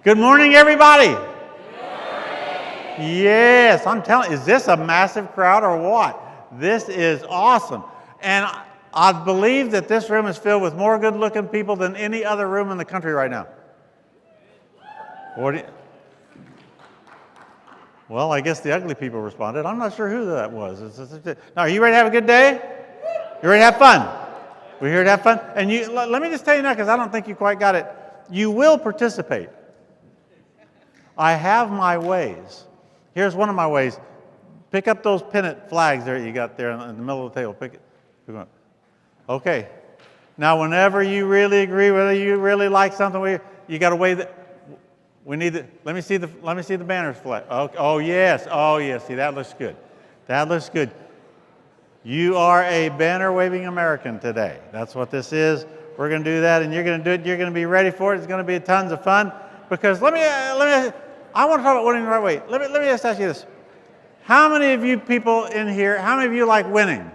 Good morning, everybody. Good morning. Yes, I'm telling you, is this a massive crowd or what? This is awesome. And I believe that this room is filled with more good-looking people than any other room in the country right now. Well, I guess the ugly people responded. I'm not sure who that was. Now, are you ready to have a good day? You ready to have fun? We're here to have fun. And let me just tell you now, because I don't think you quite got it. You will participate. I have my ways. Here's one of my ways. Pick up those pennant flags there you got there in the middle of the table. Pick it up. Okay. Now, whenever you really agree, whether you really like something, you got to wave it. We need the. Let me see the banners flag. Oh yes. Oh yes. See, that looks good. That looks good. You are a banner waving American today. That's what this is. We're going to do that, and you're going to do it. You're going to be ready for it. It's going to be tons of fun. Because I want to talk about winning the right way. Let me just ask you this: how many of you people in here? How many of you like winning?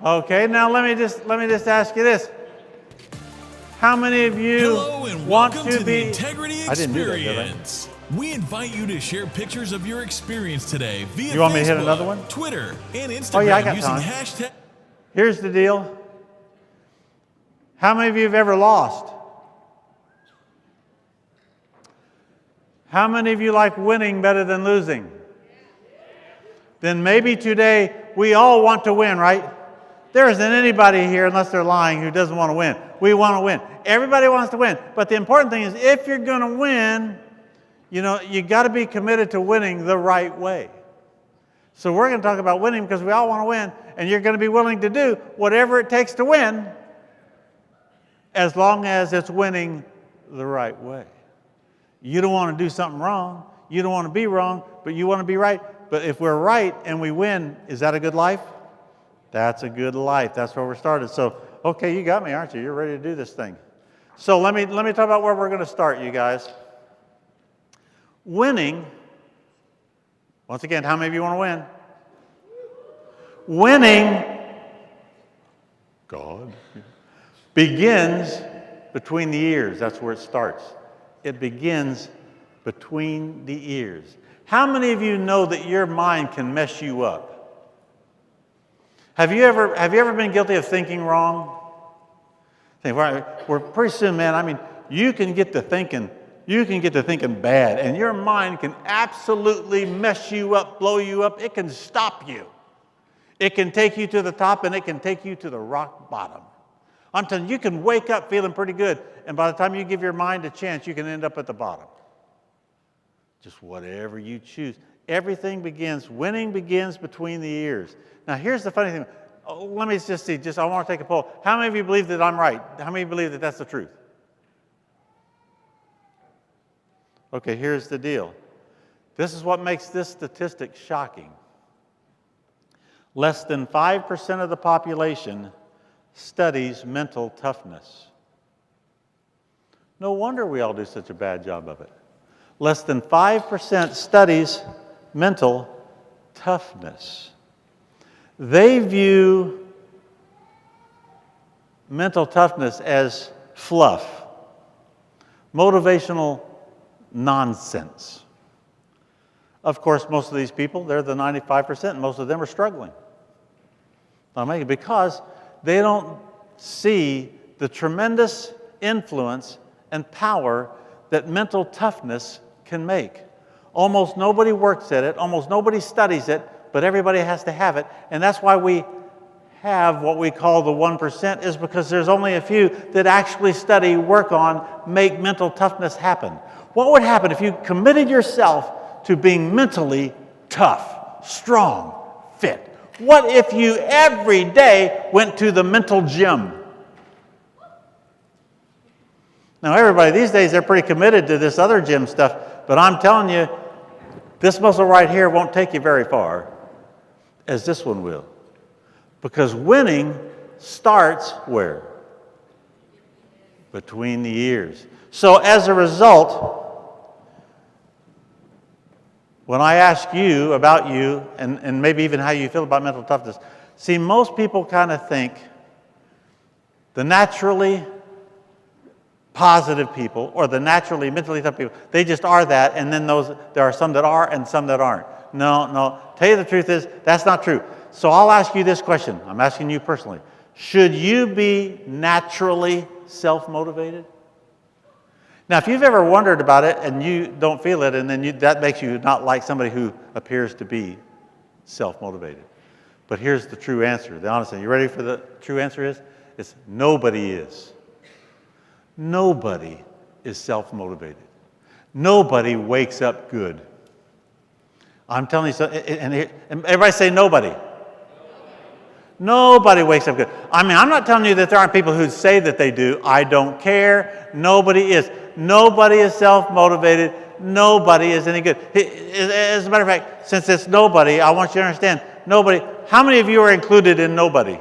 Okay. Now let me just ask you this: how many of you want to be? Integrity Experience. I didn't do that, did I? We invite you to share pictures of your experience today via You want Facebook, me to hit another one? Twitter, and Instagram Oh, yeah, I got using time. hashtag. Here's the deal. How many of you have ever lost? How many of you like winning better than losing? Then maybe today we all want to win, right? There isn't anybody here, unless they're lying, who doesn't want to win. We want to win. Everybody wants to win. But the important thing is, if you're going to win, you got to be committed to winning the right way. So we're going to talk about winning because we all want to win, and you're going to be willing to do whatever it takes to win, as long as it's winning the right way. You don't want to do something wrong. You don't want to be wrong, but you want to be right. But if we're right and we win, is that a good life? That's a good life. That's where we're started. So, okay, you got me, aren't you? You're ready to do this thing. So let me talk about where we're going to start, you guys. Winning, once again, how many of you want to win? Winning, God, begins between the ears. That's where it starts. It begins between the ears. How many of you know that your mind can mess you up? Have you ever been guilty of thinking wrong? We're pretty soon, man. I mean, you can get to thinking bad, and your mind can absolutely mess you up, blow you up. It can stop you. It can take you to the top, and it can take you to the rock bottom. I'm telling you, you can wake up feeling pretty good, and by the time you give your mind a chance, you can end up at the bottom. Just whatever you choose. Winning begins between the ears. Now, here's the funny thing. Let me just see, I want to take a poll. How many of you believe that I'm right? How many believe that that's the truth? Okay, here's the deal. This is what makes this statistic shocking. Less than 5% of the population studies mental toughness. No wonder we all do such a bad job of it. Less than 5% studies mental toughness. They view mental toughness as fluff, motivational nonsense. Of course, most of these people, they're the 95%, and most of them are struggling. Because they don't see the tremendous influence and power that mental toughness can make. Almost nobody works at it, almost nobody studies it, but everybody has to have it. And that's why we have what we call the 1%, is because there's only a few that actually study, work on, make mental toughness happen. What would happen if you committed yourself to being mentally tough, strong, fit? What if you every day went to the mental gym? Now, everybody these days, they're pretty committed to this other gym stuff, but I'm telling you, this muscle right here won't take you very far, as this one will. Because winning starts where? Between the ears. So as a result, when I ask you about you, and maybe even how you feel about mental toughness, see, most people kind of think The naturally positive people or the naturally mentally tough people, they just are that, and then there are some that are and some that aren't. No. Tell you the truth is, that's not true. So I'll ask you this question. I'm asking you personally. Should you be naturally self-motivated? Now, if you've ever wondered about it and you don't feel it, and then that makes you not like somebody who appears to be self-motivated. But here's the true answer, the honest answer. You ready for the true answer is? It's nobody is. Nobody is self-motivated. Nobody wakes up good. I'm telling you something, and everybody say nobody. Nobody wakes up good. I mean, I'm not telling you that there aren't people who say that they do. I don't care. Nobody is. Nobody is self-motivated. Nobody is any good. As a matter of fact, since it's nobody, I want you to understand, nobody. How many of you are included in nobody?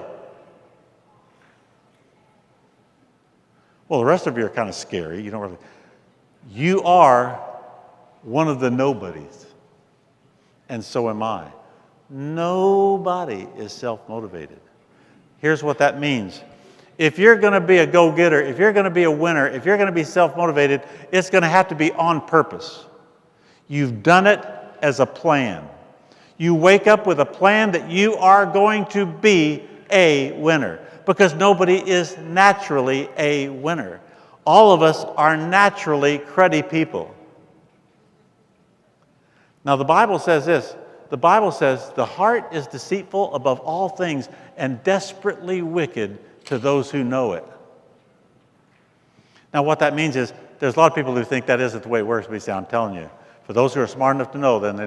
Well, the rest of you are kind of scary. You don't really. You are one of the nobodies. And so am I. Nobody is self-motivated. Here's what that means. If you're going to be a go-getter, if you're going to be a winner, if you're going to be self-motivated, it's going to have to be on purpose. You've done it as a plan. You wake up with a plan that you are going to be a winner, because nobody is naturally a winner. All of us are naturally cruddy people. Now, the Bible says this. The Bible says, the heart is deceitful above all things and desperately wicked to those who know it. Now, what that means is, there's a lot of people who think that isn't the way it works, but I'm telling you. For those who are smart enough to know, then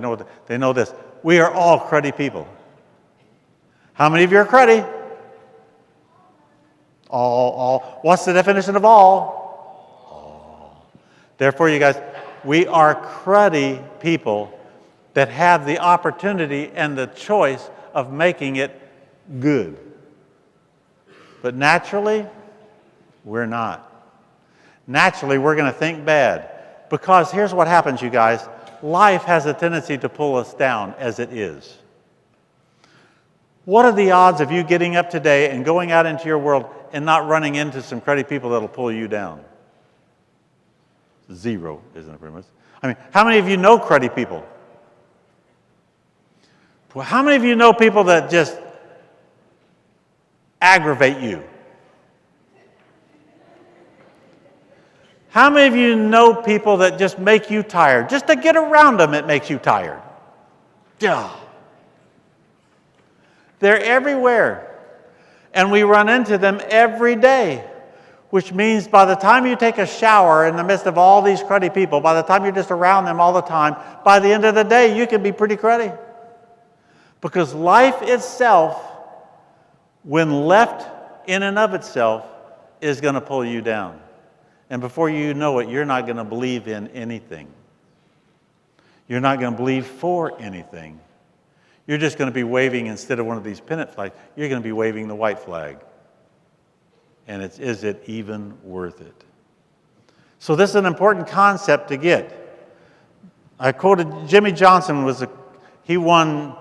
they know this. We are all cruddy people. How many of you are cruddy? All. What's the definition of all? All. Therefore, you guys, we are cruddy people that have the opportunity and the choice of making it good. But naturally, we're not. Naturally, we're going to think bad. Because here's what happens, you guys. Life has a tendency to pull us down as it is. What are the odds of you getting up today and going out into your world and not running into some cruddy people that'll pull you down? Zero, isn't it, pretty much? I mean, how many of you know cruddy people? Well, how many of you know people that just aggravate you? How many of you know people that just make you tired? Just to get around them, it makes you tired. Yeah. They're everywhere. And we run into them every day. Which means by the time you take a shower in the midst of all these cruddy people, by the time you're just around them all the time, by the end of the day, you can be pretty cruddy. Because life itself, when left in and of itself, is going to pull you down. And before you know it, you're not going to believe in anything. You're not going to believe for anything. You're just going to be waving, instead of one of these pennant flags, you're going to be waving the white flag. And is it even worth it? So this is an important concept to get. I quoted Jimmy Johnson. He won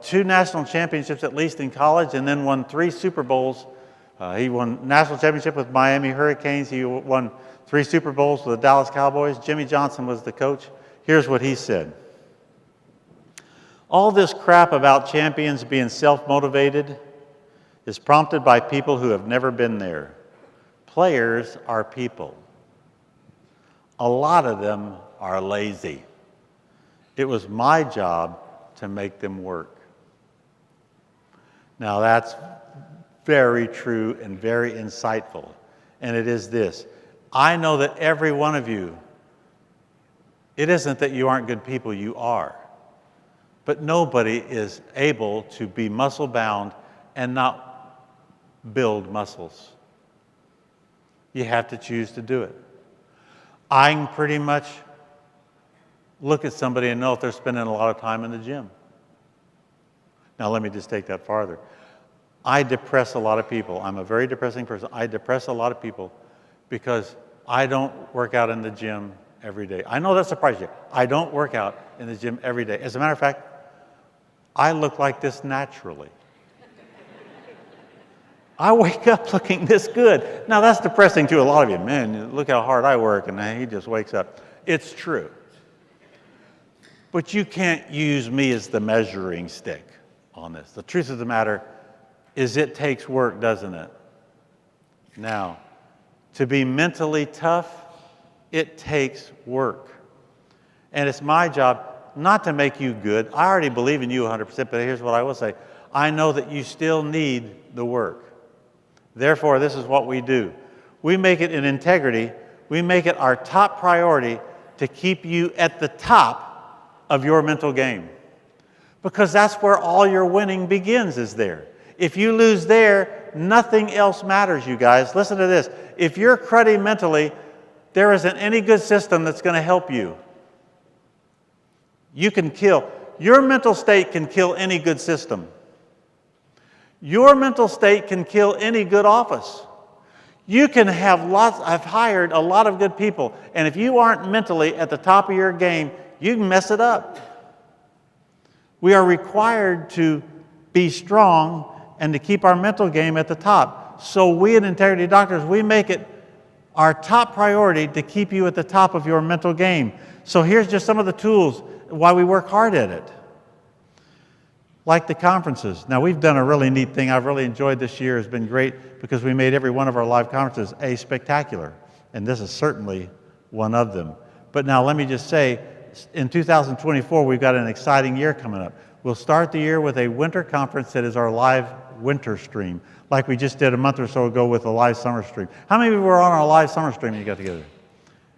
2 national championships at least in college, and then won 3 Super Bowls. He won national championship with Miami Hurricanes. He won 3 Super Bowls with the Dallas Cowboys. Jimmy Johnson was the coach. Here's what he said. All this crap about champions being self-motivated is prompted by people who have never been there. Players are people. A lot of them are lazy. It was my job to make them work. Now that's very true and very insightful. And it is this. I know that every one of you, it isn't that you aren't good people, you are. But nobody is able to be muscle-bound and not build muscles. You have to choose to do it. I can pretty much look at somebody and know if they're spending a lot of time in the gym. Now let me just take that farther. I depress a lot of people. I'm a very depressing person. I depress a lot of people because I don't work out in the gym every day. I know that surprises you. I don't work out in the gym every day. As a matter of fact, I look like this naturally. I wake up looking this good. Now, that's depressing to a lot of you. Man, look how hard I work, and he just wakes up. It's true. But you can't use me as the measuring stick on this. The truth of the matter is it takes work, doesn't it? Now, to be mentally tough, it takes work. And it's my job not to make you good. I already believe in you 100%, but here's what I will say. I know that you still need the work. Therefore, this is what we do. We make it in integrity. We make it our top priority to keep you at the top of your mental game. Because that's where all your winning begins, is there. If you lose there, nothing else matters, you guys. Listen to this. If you're cruddy mentally, there isn't any good system that's going to help you. You can kill. Your mental state can kill any good system. Your mental state can kill any good office. You can have lots. I've hired a lot of good people, and if you aren't mentally at the top of your game, you can mess it up. We are required to be strong and to keep our mental game at the top. So we at Integrity Doctors, we make it our top priority to keep you at the top of your mental game. So here's just some of the tools why we work hard at it. Like the conferences. Now, we've done a really neat thing I've really enjoyed this year. It's been great because we made every one of our live conferences a spectacular. And this is certainly one of them. But now let me just say, in 2024, we've got an exciting year coming up. We'll start the year with a winter conference that is our live winter stream, like we just did a month or so ago with a live summer stream. How many of you were on our live summer stream when you got together?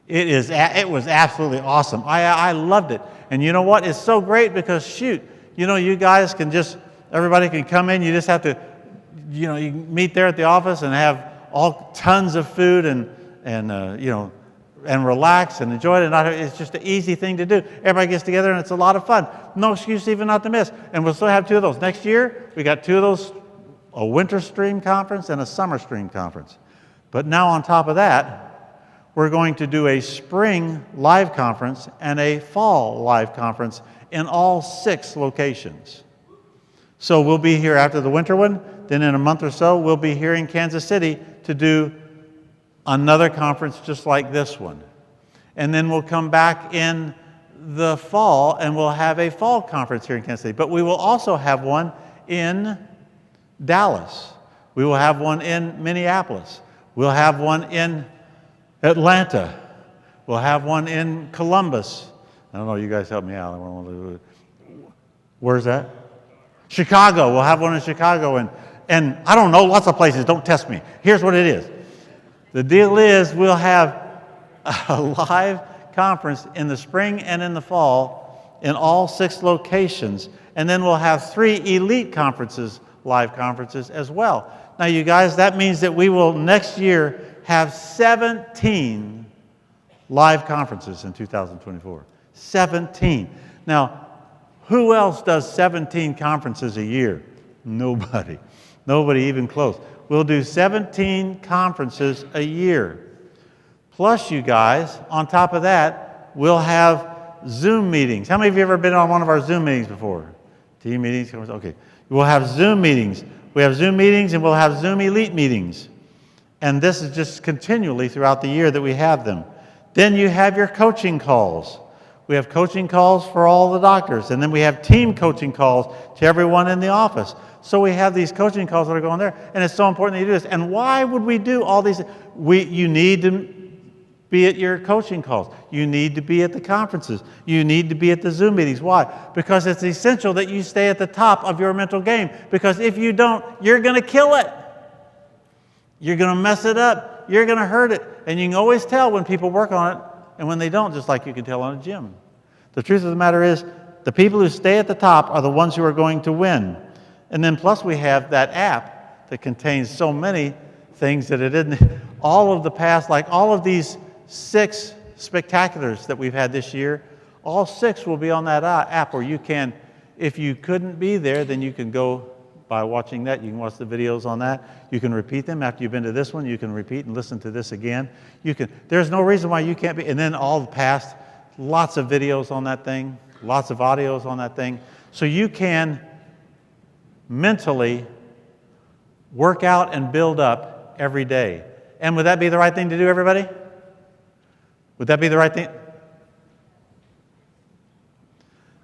It was absolutely awesome. I loved it. And you know what? It's so great because, shoot, you know, you guys can just, everybody can come in. You just have to, you know, you meet there at the office and have all tons of food and you know, and relax and enjoy it. And it's just an easy thing to do. Everybody gets together and it's a lot of fun. No excuse even not to miss. And we'll still have two of those. Next year, we got two of those, a winter stream conference and a summer stream conference. But now on top of that, we're going to do a spring live conference and a fall live conference in all 6 locations. So we'll be here after the winter one. Then in a month or so, we'll be here in Kansas City to do another conference just like this one. And then we'll come back in the fall and we'll have a fall conference here in Kansas City. But we will also have one in Dallas. We will have one in Minneapolis. We'll have one in Atlanta. We'll have one in Columbus. I don't know, you guys help me out. Where's that? Chicago. We'll have one in Chicago. And I don't know, lots of places. Don't test me. Here's what it is. The deal is we'll have a live conference in the spring and in the fall in all 6 locations. And then we'll have 3 elite conferences, live conferences as well. Now, you guys, that means that we will next year have 17 live conferences in 2024. 17. Now, who else does 17 conferences a year? Nobody. Nobody even close. We'll do 17 conferences a year. Plus, you guys, on top of that, we'll have Zoom meetings. How many of you have ever been on one of our Zoom meetings before? Team meetings? Okay. We'll have Zoom meetings. We have Zoom meetings and we'll have Zoom Elite meetings. And this is just continually throughout the year that we have them. Then you have your coaching calls. We have coaching calls for all the doctors. And then we have team coaching calls to everyone in the office. So we have these coaching calls that are going there. And it's so important that you do this. And why would we do all these? You need to be at your coaching calls. You need to be at the conferences. You need to be at the Zoom meetings. Why? Because it's essential that you stay at the top of your mental game. Because if you don't, you're going to kill it. You're going to mess it up. You're going to hurt it. And you can always tell when people work on it and when they don't, just like you can tell on a gym. The truth of the matter is, the people who stay at the top are the ones who are going to win. And then plus we have that app that contains so many things that it didn't. All of the past, like all of these 6 spectaculars that we've had this year, all 6 will be on that app where you can, if you couldn't be there, then you can go by watching that. You can watch the videos on that. You can repeat them. After you've been to this one, you can repeat and listen to this again. There's no reason why you can't be. And then all the past, lots of videos on that thing, lots of audios on that thing. So you can mentally Work out and build up every day. And would that be the right thing to do, everybody? Would that be the right thing?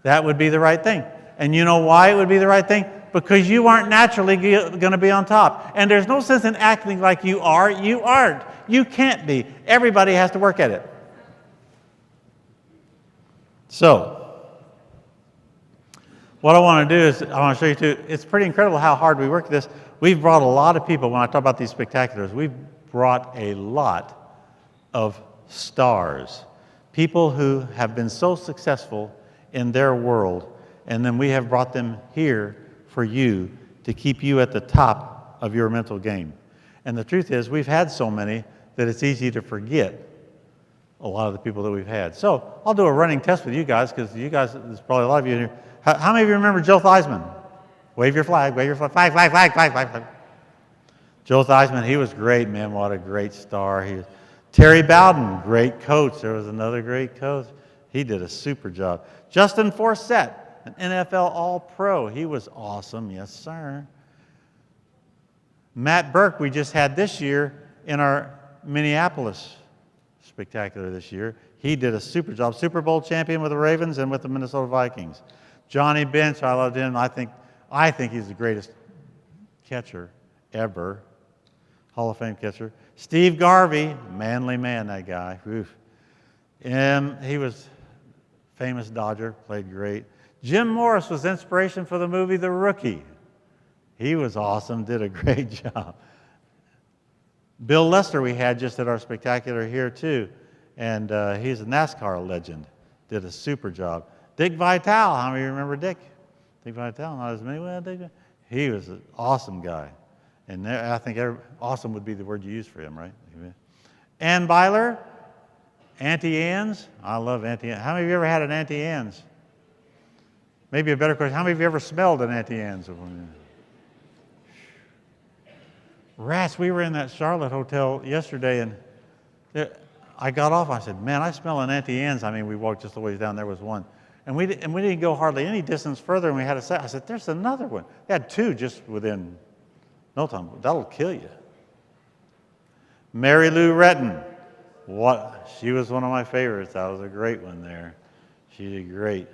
That would be the right thing. And you know why it would be the right thing? Because you aren't naturally going to be on top. And there's no sense in acting like you are. You aren't. You can't be. Everybody has to work at it. So, what I want to do is, I want to show you too, it's pretty incredible how hard we work at this. We've brought a lot of people, when I talk about these spectaculars, we've brought a lot of stars. People who have been so successful in their world, and then we have brought them here for you to keep you at the top of your mental game. And the truth is, we've had so many that it's easy to forget a lot of the people that we've had. So I'll do a running test with you guys, because you guys, there's probably a lot of you in here. How many of you remember Joe Theismann? Wave your flag, wave your flag, flag, flag, flag, flag, flag, flag. Joe Theismann, he was great, man. What a great star he was. Terry Bowden, great coach. There was another great coach. He did a super job. Justin Forsett, an NFL All-Pro. He was awesome, yes, sir. Matt Burke, we just had this year in our Minneapolis spectacular this year. He did a super job. Super Bowl champion with the Ravens and with the Minnesota Vikings. Johnny Bench, I loved him. I think he's the greatest catcher ever. Hall of Fame catcher. Steve Garvey, manly man, that guy. Oof. He was famous Dodger, played great. Jim Morris was inspiration for the movie The Rookie. He was awesome, did a great job. Bill Lester we had just at our spectacular here too, and he's a NASCAR legend, did a super job. Dick Vitale, how many of you remember Dick? Dick Vitale, not as many. Well, he was an awesome guy. And I think awesome would be the word you use for him, right? Ann Byler, Auntie Anne's. I love Auntie Anne's. How many of you ever had an Auntie Anne's? Maybe a better question, how many of you ever smelled an Auntie Anne's? Rats, we were in that Charlotte hotel yesterday, and I got off. I said, man, I smell an Auntie Anne's. I mean, we walked just a ways down, there was one. And we didn't go hardly any distance further, and we had a set. I said, there's another one. We had two just within no time. That'll kill you. Mary Lou Retton. She was one of my favorites. That was a great one there. She did great.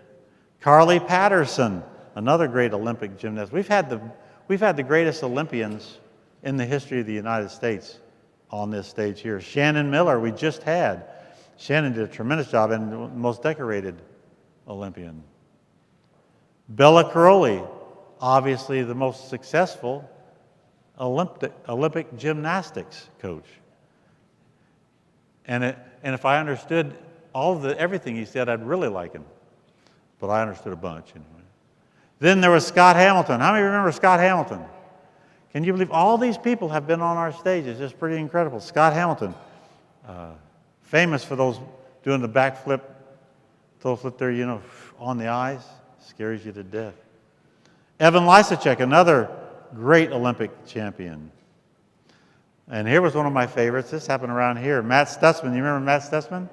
Carly Patterson, another great Olympic gymnast. We've had the greatest Olympians in the history of the United States on this stage here. Shannon Miller, we just had. Shannon did a tremendous job and the most decorated Olympian. Bella Caroli, obviously the most successful Olympic gymnastics coach. And if I understood everything he said, I'd really like him. But I understood a bunch anyway. Then there was Scott Hamilton. How many remember Scott Hamilton? Can you believe all these people have been on our stage? It's just pretty incredible. Scott Hamilton, famous for those doing the backflip, toe flip there, on the eyes, scares you to death. Evan Lysacek, another great Olympic champion. And here was one of my favorites. This happened around here. Matt Stutzman. You remember Matt Stutzman?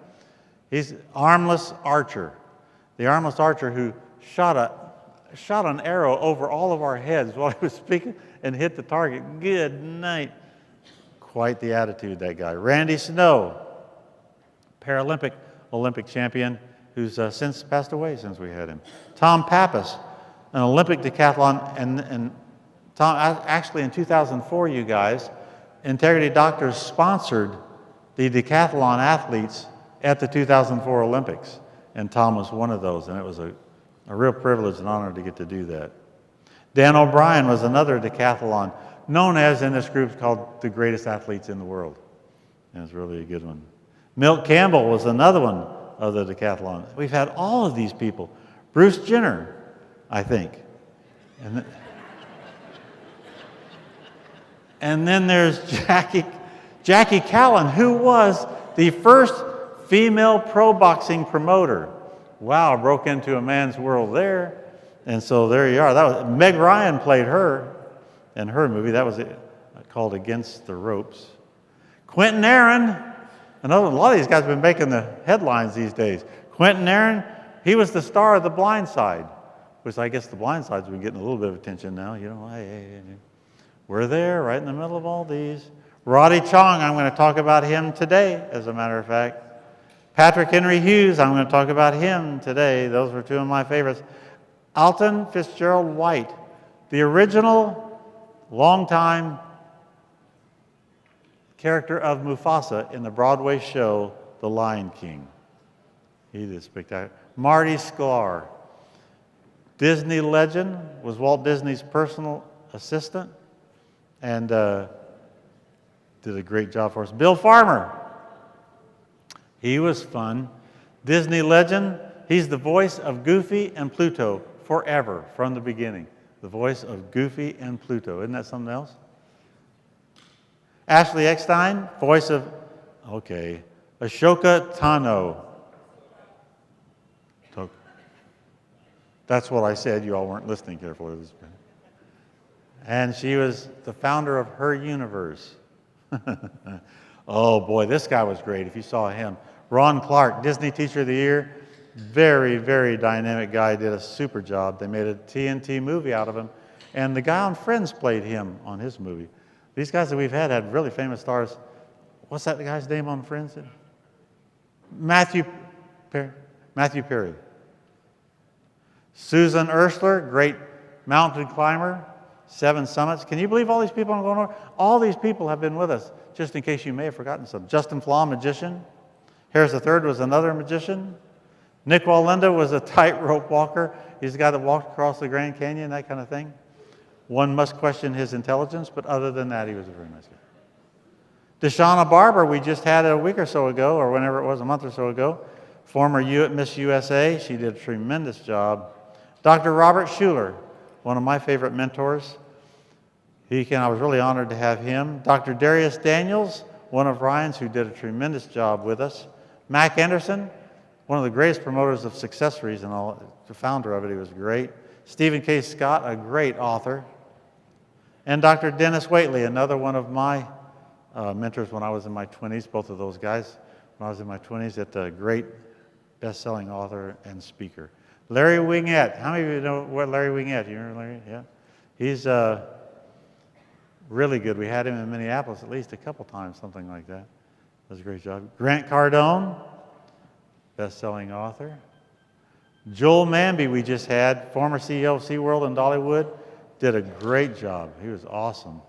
He's armless archer. The armless archer who shot an arrow over all of our heads while he was speaking and hit the target. Good night. Quite the attitude, that guy. Randy Snow, Olympic champion, who's since passed away since we had him. Tom Pappas, an Olympic decathlon, and Tom, actually in 2004, you guys, Integrity Doctors sponsored the decathlon athletes at the 2004 Olympics, and Tom was one of those, and it was a real privilege and honor to get to do that. Dan O'Brien was another decathlon, known as in this group called the greatest athletes in the world. And it's really a good one. Milt Campbell was another one of the decathlon. We've had all of these people. Bruce Jenner, I think. And then there's Jackie Callan, who was the first female pro boxing promoter. Wow, broke into a man's world there. And so there you are. Meg Ryan played her in her movie. That was called Against the Ropes. Quentin Aaron, a lot of these guys have been making the headlines these days. Quentin Aaron, he was the star of The Blind Side, which I guess The Blind Side's been getting a little bit of attention now. We're there right in the middle of all these. Roddy Chong, I'm going to talk about him today, as a matter of fact. Patrick Henry Hughes, I'm going to talk about him today. Those were two of my favorites. Alton Fitzgerald White, the original, long-time character of Mufasa in the Broadway show, The Lion King. He did spectacular. Marty Sklar, Disney legend, was Walt Disney's personal assistant, and did a great job for us. Bill Farmer, he was fun. Disney legend, he's the voice of Goofy and Pluto forever, from the beginning. The voice of Goofy and Pluto. Isn't that something else? Ashley Eckstein, voice of, Ashoka Tano. That's what I said. You all weren't listening carefully. And she was the founder of Her Universe. Oh boy, this guy was great if you saw him. Ron Clark, Disney Teacher of the Year. Very, very dynamic guy, did a super job. They made a TNT movie out of him. And the guy on Friends played him on his movie. These guys that we've had really famous stars. What's that guy's name on Friends? Matthew Perry. Susan Ersler, great mountain climber, 7 summits. Can you believe all these people I'm going over? All these people have been with us, just in case you may have forgotten some. Justin Flaw, magician. Harris III was another magician. Nick Walenda was a tightrope walker. He's the guy that walked across the Grand Canyon, that kind of thing. One must question his intelligence, but other than that, he was a very nice guy. Deshauna Barber, we just had a week or so ago, or whenever it was, a month or so ago. Former Miss USA. She did a tremendous job. Dr. Robert Schuler, one of my favorite mentors. I was really honored to have him. Dr. Darius Daniels, one of Ryan's, who did a tremendous job with us. Mac Anderson, one of the greatest promoters of Successories and all, the founder of it, he was great. Stephen K. Scott, a great author. And Dr. Dennis Waitley, another one of my mentors when I was in my 20s, both of those guys, when I was in my 20s, a great best-selling author and speaker. Larry Wingett, how many of you know what Larry Wingett? You remember Larry? Yeah. He's really good. We had him in Minneapolis at least a couple times, something like that. Does a great job. Grant Cardone, best-selling author. Joel Manby, we just had, former CEO of SeaWorld and Dollywood, did a great job. He was awesome.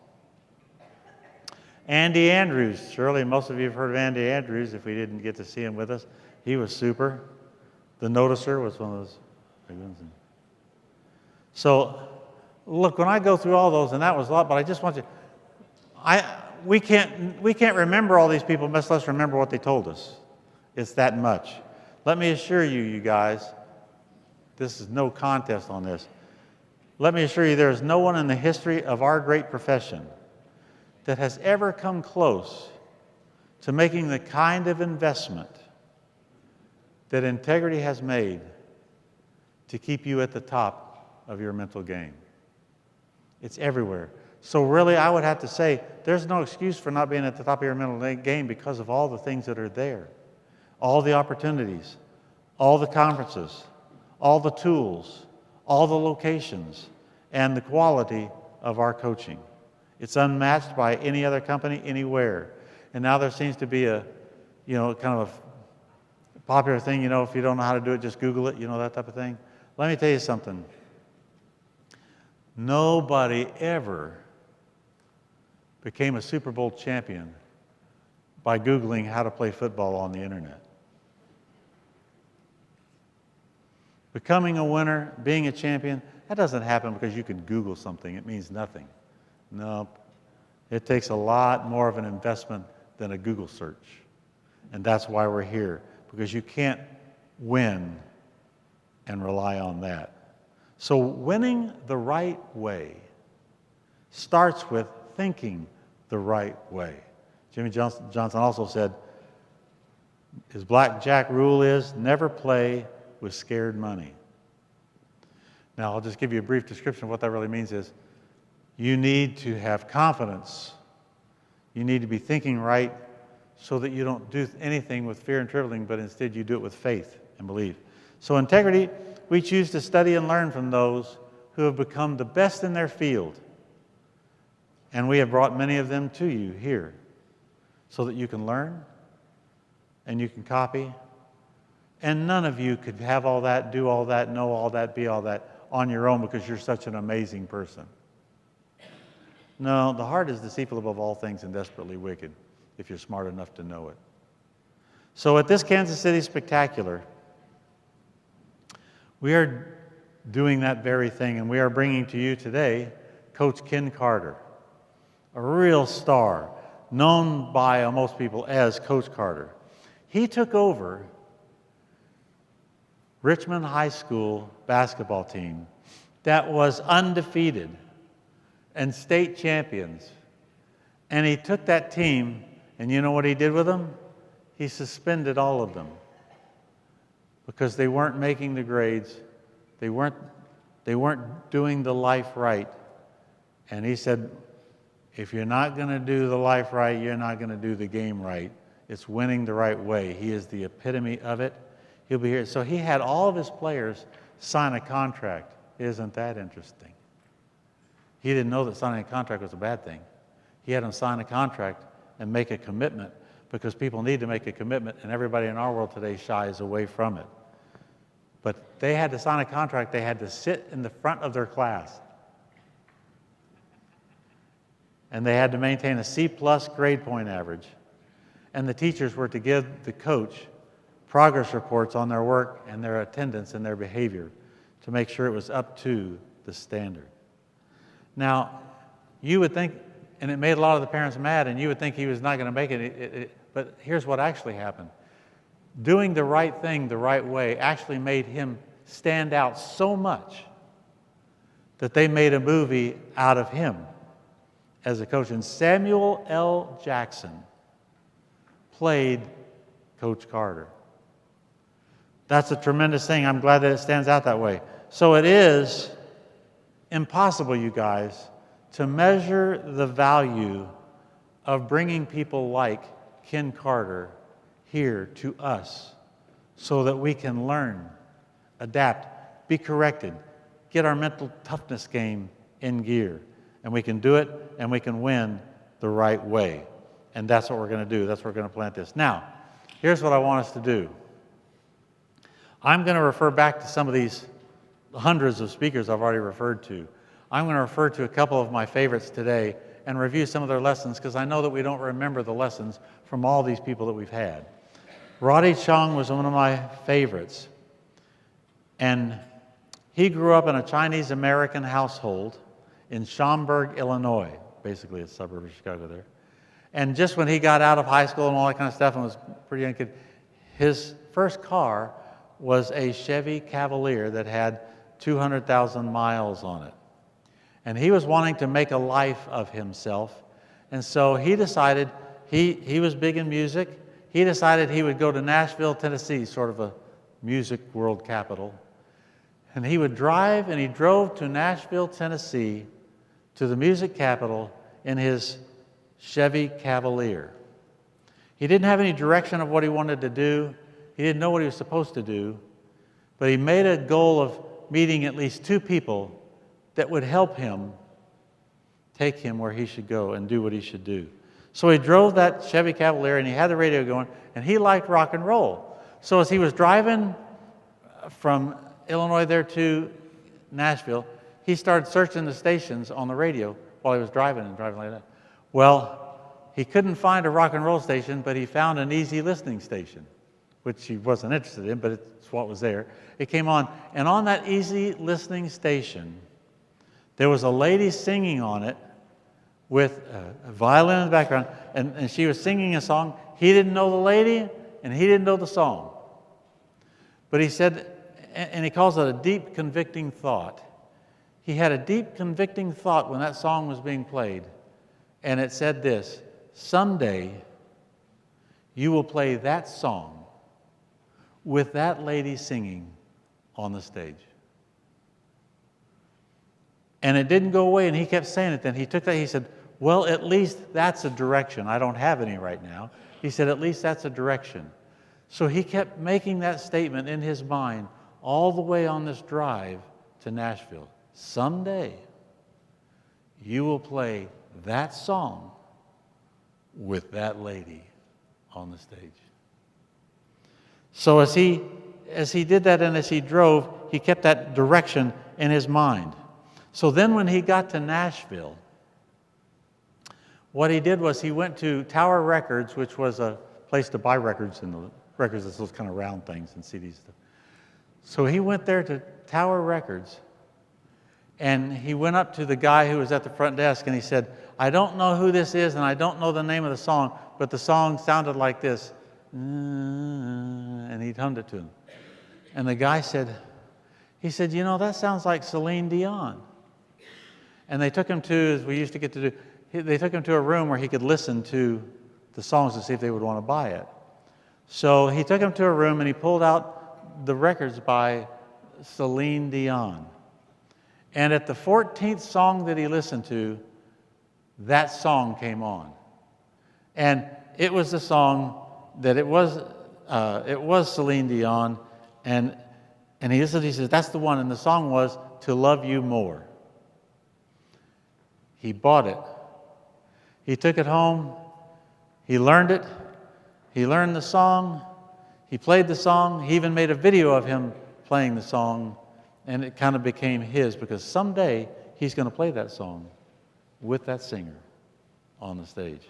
Andy Andrews, surely most of you have heard of Andy Andrews if we didn't get to see him with us. He was super. The Noticer was one of those big ones. So, look, when I go through all those, and that was a lot, but I just want you, we can't remember all these people, much less remember what they told us. It's that much. Let me assure you, you guys, this is no contest on this. Let me assure you, there is no one in the history of our great profession that has ever come close to making the kind of investment that integrity has made to keep you at the top of your mental game. It's everywhere. So really, I would have to say, there's no excuse for not being at the top of your mental game because of all the things that are there. All the opportunities, all the conferences, all the tools, all the locations, and the quality of our coaching. It's unmatched by any other company anywhere. And now there seems to be a, kind of a popular thing, if you don't know how to do it, just Google it, that type of thing. Let me tell you something. Nobody ever became a Super Bowl champion by Googling how to play football on the internet. Becoming a winner, being a champion, that doesn't happen because you can Google something. It means nothing. No, it takes a lot more of an investment than a Google search. And that's why we're here, because you can't win and rely on that. So winning the right way starts with thinking the right way. Jimmy Johnson also said, his blackjack rule is never play with scared money. Now, I'll just give you a brief description of what that really means is you need to have confidence. You need to be thinking right so that you don't do anything with fear and trembling, but instead you do it with faith and belief. So integrity, we choose to study and learn from those who have become the best in their field And we have brought many of them to you here so that you can learn and you can copy. And none of you could have all that, do all that, know all that, be all that on your own because you're such an amazing person. No, the heart is deceitful above all things and desperately wicked, if you're smart enough to know it. So at this Kansas City Spectacular, we are doing that very thing, and we are bringing to you today Coach Ken Carter, a real star, known by most people as Coach Carter. He took over Richmond High School basketball team that was undefeated and state champions. And he took that team, and you know what he did with them? He suspended all of them because they weren't making the grades. They weren't doing the life right. And he said, if you're not going to do the life right, you're not going to do the game right. It's winning the right way. He is the epitome of it. He'll be here. So he had all of his players sign a contract. Isn't that interesting? He didn't know that signing a contract was a bad thing. He had them sign a contract and make a commitment because people need to make a commitment, and everybody in our world today shies away from it. But they had to sign a contract. They had to sit in the front of their class. And they had to maintain a C+ grade point average. And the teachers were to give the coach progress reports on their work and their attendance and their behavior to make sure it was up to the standard. Now, you would think, and it made a lot of the parents mad, and you would think he was not going to make it, but here's what actually happened. Doing the right thing the right way actually made him stand out so much that they made a movie out of him as a coach. And Samuel L. Jackson played Coach Carter. That's a tremendous thing. I'm glad that it stands out that way. So it is impossible, you guys, to measure the value of bringing people like Ken Carter here to us so that we can learn, adapt, be corrected, get our mental toughness game in gear. And we can do it, and we can win the right way. And that's what we're going to do. That's where we're going to plant this. Now, here's what I want us to do. I'm going to refer back to some of these hundreds of speakers I've already referred to. I'm going to refer to a couple of my favorites today and review some of their lessons because I know that we don't remember the lessons from all these people that we've had. Roddy Chong was one of my favorites. And he grew up in a Chinese-American household in Schaumburg, Illinois, basically a suburb of Chicago there. And just when he got out of high school and all that kind of stuff and was a pretty young kid, his first car was a Chevy Cavalier that had 200,000 miles on it. And he was wanting to make a life of himself. And so he decided, he was big in music, he decided he would go to Nashville, Tennessee, sort of a music world capital. And he would drive, and he drove to Nashville, Tennessee, to the music capital in his Chevy Cavalier. He didn't have any direction of what he wanted to do. He didn't know what he was supposed to do. But he made a goal of meeting at least two people that would help him take him where he should go and do what he should do. So he drove that Chevy Cavalier, and he had the radio going, and he liked rock and roll. So as he was driving from Illinois there to Nashville, he started searching the stations on the radio while he was driving like that. Well, he couldn't find a rock and roll station, but he found an easy listening station, which he wasn't interested in, but it's what was there. It came on, and on that easy listening station, there was a lady singing on it with a violin in the background, and she was singing a song. He didn't know the lady, and he didn't know the song. But he said, and he calls it a deep convicting thought. He had a deep convicting thought when that song was being played, and it said this: someday you will play that song with that lady singing on the stage. And it didn't go away, and he kept saying it. Then he took that, he said, well, at least that's a direction. I don't have any right now. He said, at least that's a direction. So he kept making that statement in his mind all the way on this drive to Nashville. Someday you will play that song with that lady on the stage. So as he did that and as he drove, he kept that direction in his mind. So then when he got to Nashville, what he did was he went to Tower Records, which was a place to buy records, and the records, those kind of round things and CDs. So he went there to Tower Records, and he went up to the guy who was at the front desk, and he said, I don't know who this is, and I don't know the name of the song, but the song sounded like this. And he hummed it to him. And the guy said, you know, that sounds like Celine Dion. And they took him to, as we used to get to do, they took him to a room where he could listen to the songs to see if they would want to buy it. So he took him to a room and he pulled out the records by Celine Dion. And at the 14th song that he listened to, that song came on. And it was the song that it was Celine Dion, and he listened, he says, that's the one, and the song was To Love You More. He bought it. He took it home. He learned it. He learned the song. He played the song. He even made a video of him playing the song, and it kind of became his, because someday he's going to play that song with that singer on the stage.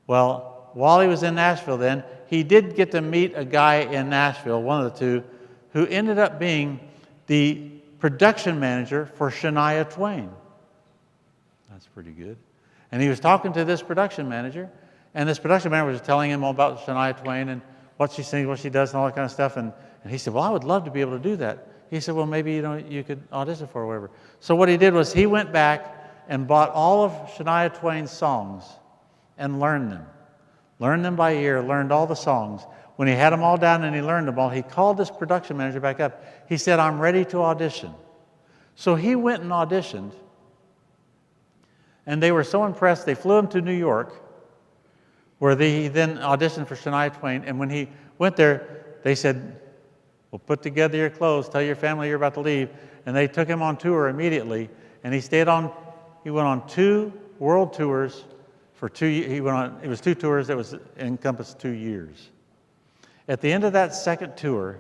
Well, while he was in Nashville then, he did get to meet a guy in Nashville, one of the two, who ended up being the production manager for Shania Twain. That's pretty good. And he was talking to this production manager, and this production manager was telling him all about Shania Twain and what she sings, what she does, and all that kind of stuff. And he said, well, I would love to be able to do that. He said, well, maybe you could audition for her or whatever. So what he did was he went back and bought all of Shania Twain's songs and learned them. Learned them by ear, learned all the songs. When he had them all down and he learned them all, he called this production manager back up. He said, I'm ready to audition. So he went and auditioned, and they were so impressed, they flew him to New York, where he then auditioned for Shania Twain. And when he went there, they said, well, put together your clothes, tell your family you're about to leave. And they took him on tour immediately, and he went on 2 world tours for 2 years. It was 2 tours that encompassed 2 years. At the end of that second tour,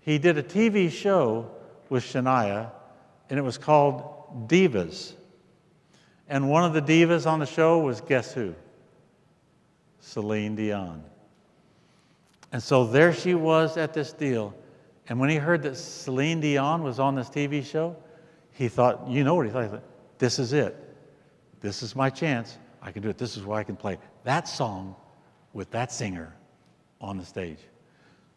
he did a TV show with Shania, and it was called Divas. And one of the divas on the show was, guess who? Celine Dion. And so there she was at this deal. And when he heard that Celine Dion was on this TV show, he thought, you know what he thought? He thought, this is it. This is my chance. I can do it. This is where I can play that song with that singer on the stage.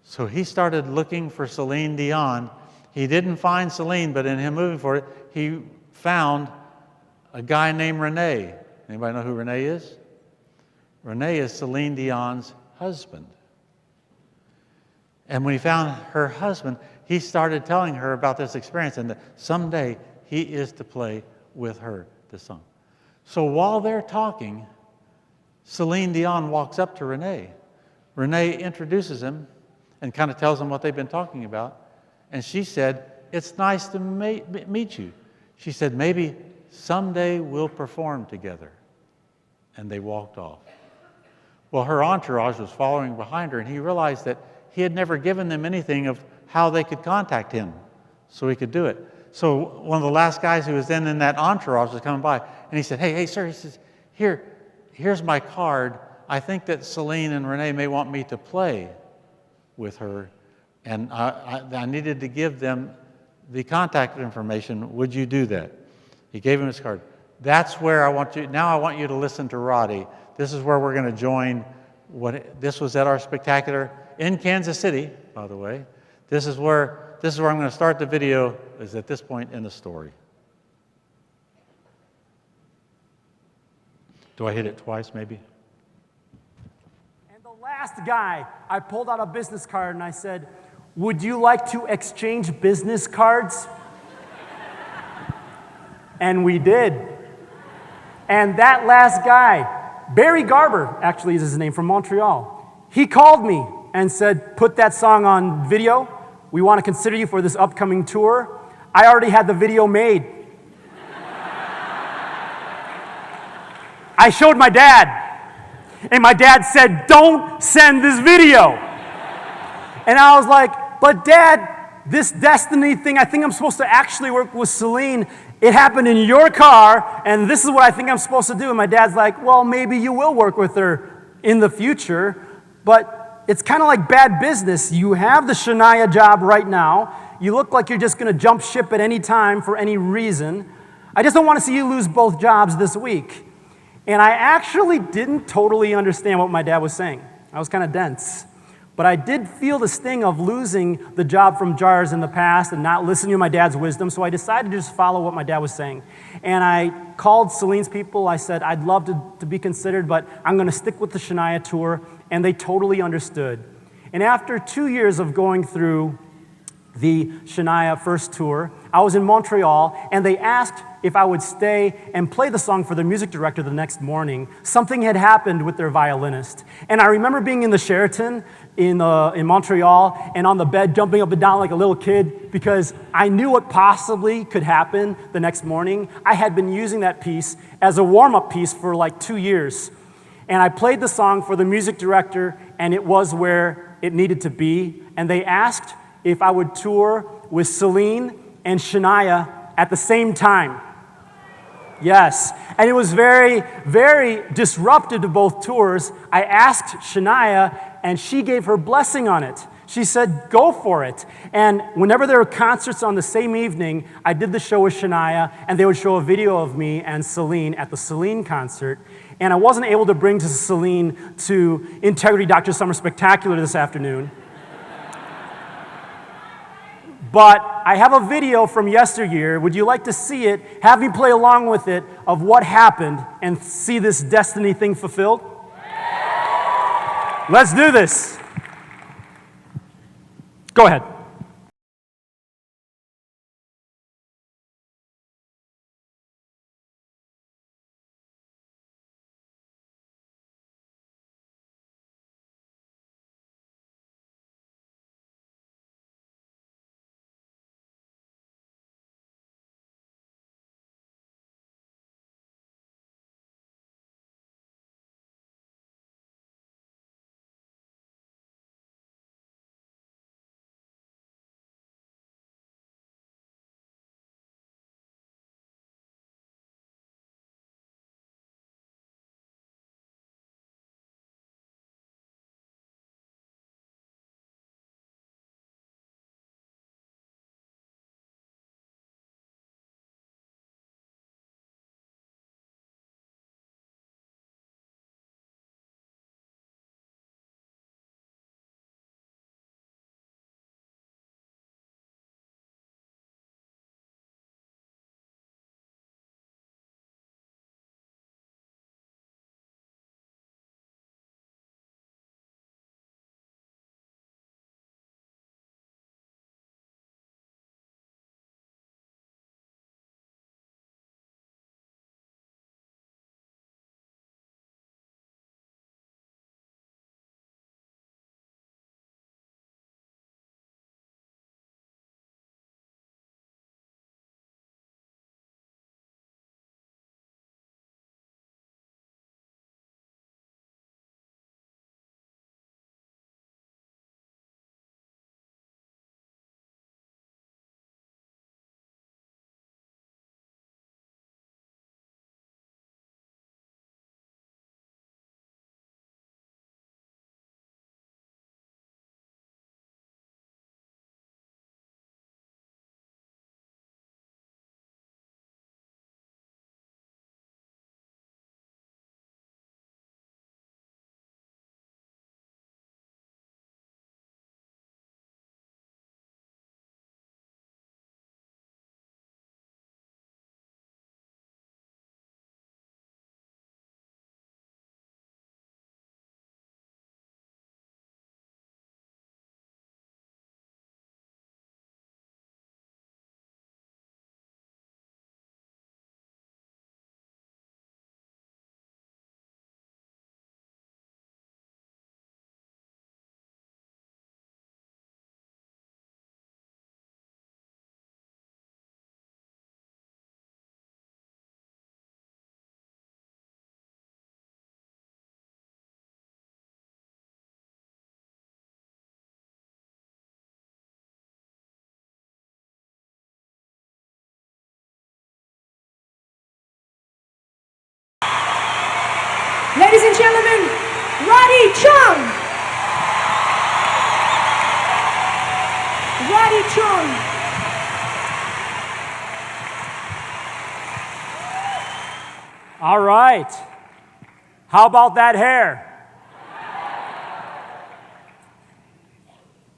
So he started looking for Celine Dion. He didn't find Celine, but in him moving for it, he found a guy named Rene. Anybody know who Rene is? Rene is Celine Dion's husband. And when he found her husband, he started telling her about this experience and that someday he is to play with her this song. So while they're talking, Celine Dion walks up to Rene. Rene introduces him and kind of tells him what they've been talking about. And she said, it's nice to meet you. She said, maybe someday we'll perform together. And they walked off. Well, her entourage was following behind her, and he realized that he had never given them anything of how they could contact him so he could do it. So one of the last guys who was then in that entourage was coming by, and he said, hey, sir, he says, here's my card. I think that Celine and Rene may want me to play with her, and I needed to give them the contact information. Would you do that? He gave him his card. That's where I want you to listen to Roddy. This is where we're going to join. This was at our spectacular in Kansas City, by the way. This is where I'm going to start the video, is at this point in the story. Do I hit it twice, maybe? And the last guy, I pulled out a business card and I said, would you like to exchange business cards? And we did. And that last guy, Barry Garber, actually is his name, from Montreal, he called me and said, put that song on video. We want to consider you for this upcoming tour. I already had the video made. I showed my dad, and my dad said, don't send this video. And I was like, but Dad, this destiny thing, I think I'm supposed to actually work with Celine. It happened in your car, and this is what I think I'm supposed to do. And my dad's like, well, maybe you will work with her in the future, but it's kind of like bad business. You have the Shania job right now. You look like you're just going to jump ship at any time for any reason. I just don't want to see you lose both jobs this week. And I actually didn't totally understand what my dad was saying. I was kind of dense. But I did feel the sting of losing the job from Jars in the past and not listening to my dad's wisdom, so I decided to just follow what my dad was saying. And I called Celine's people. I said, I'd love to be considered, but I'm going to stick with the Shania tour, and they totally understood. And after 2 years of going through the Shania first tour, I was in Montreal, and they asked if I would stay and play the song for their music director the next morning. Something had happened with their violinist. And I remember being in the Sheraton in Montreal and on the bed jumping up and down like a little kid because I knew what possibly could happen the next morning. I had been using that piece as a warm-up piece for like 2 years. And I played the song for the music director, and it was where it needed to be. And they asked if I would tour with Celine and Shania at the same time. Yes, and it was very, very disruptive to both tours. I asked Shania, and she gave her blessing on it. She said, go for it. And whenever there were concerts on the same evening, I did the show with Shania, and they would show a video of me and Celine at the Celine concert. And I wasn't able to bring to Celine to Integrity Dr. Summer Spectacular this afternoon. But I have a video from yesteryear. Would you like to see it? Have me play along with it of what happened and see this destiny thing fulfilled? Let's do this. Go ahead. Ladies and gentlemen, Roddy Chung. Roddy Chung. All right. How about that hair?